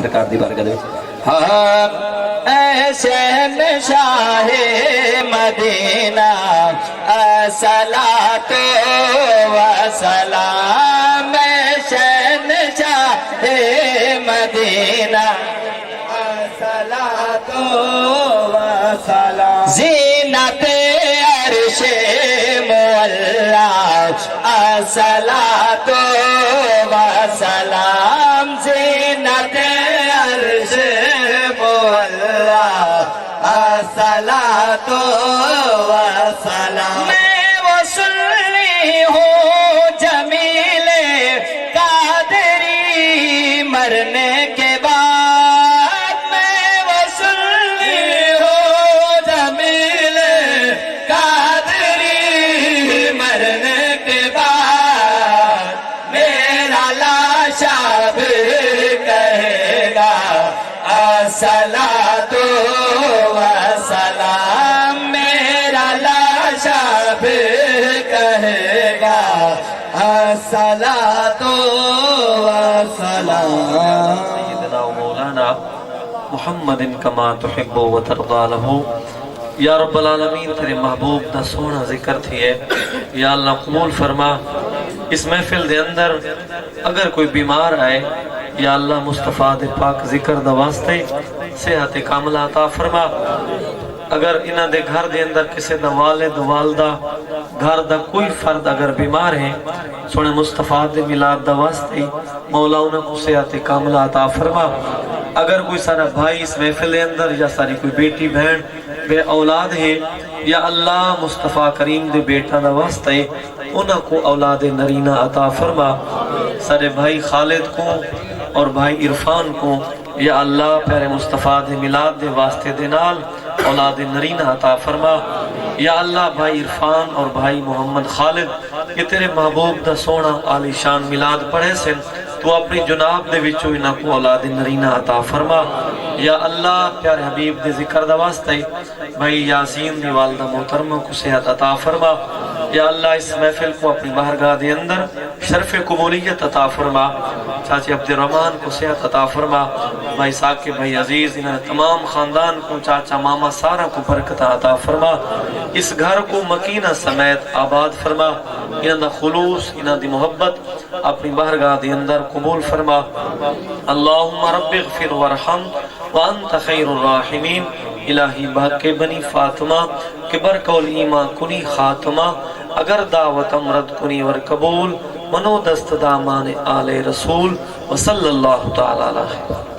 سرکار دی بارگاہ دے ہاں اے شہنشاہ مدینہ الصلاۃ و سلام اے شہنشاہ مدینہ الصلاۃ و سلام زینت عرش مولا الصلاۃ و سلام زینت عرش مولا الصلاۃ و سلام میں وصلی ہوں جمیل قادری مرنے کے بعد میں وصلی ہوں جمیل قادری مرنے کے بعد میرا لاشا بھی کہے گا الصلاۃ و سلام میرا لاشا بھی کہے گا الصلاۃ و سلام سیدنا و مولانا محمد کما تحب و ترضا لہو یا رب العالمین تیرے محبوب دا سونا ذکر تھی ہے یا اللہ قبول فرما اس محفل دے اندر اگر کوئی بیمار آئے یا اللہ مصطفیٰ دے پاک ذکر دا واسطے صحت کاملہ عطا فرما اگر انہ دے گھر دے اندر کسی دا والد والدہ گھر دا کوئی فرد اگر بیمار ہے سونے مصطفیٰ دے میلاد دا واسطے مولا انہ کو صحت کاملہ عطا فرما اگر کوئی سارا بھائی اس محفل دے اندر یا ساری کوئی بیٹی بہن بے اولاد ہے یا اللہ مصطفیٰ کریم دے بیٹا دا واسطے انہ کو اولاد نرینہ عطا فرما سارے بھائی خالد کو اور بھائی عرفان کو یا اللہ پیارے مصطفیٰ دے میلاد دے واسطے دے نال اولاد نرینہ عطا فرما یا اللہ بھائی عرفان اور بھائی محمد خالد یہ تیرے محبوب دا سونا عالی شان میلاد پڑھے سن تو اپنی جناب دے وچوں انہ کو اولاد نرینہ عطا فرما یا اللہ پیارے حبیب دے ذکر دا واسطے بھائی یاسین دی والدہ محترمہ کو صحت عطا فرما یا اللہ اس محفل کو اپنی بارگاہ دے اندر شرف قبولیت عطا فرما چاچے عبد الرحمن کو صحت عطا فرما بھائی ثاقب بھائی عزیز انہیں تمام خاندان کو چاچا ماما سارا کو برکت عطا فرما اس گھر کو مکینہ سمیت آباد فرما انہیں دا خلوص انہیں دی محبت اپنی بارگاہ دے اندر قبول فرما اللہم رب اغفر ورحم وانت خیر الراحمین الہی بحق بنی فاطمہ کبر کول ایمان کنی خاتمہ اگر دعوت امرد کنی ور قبول منو دست دامان آل رسول وصلی اللہ تعالی علیہ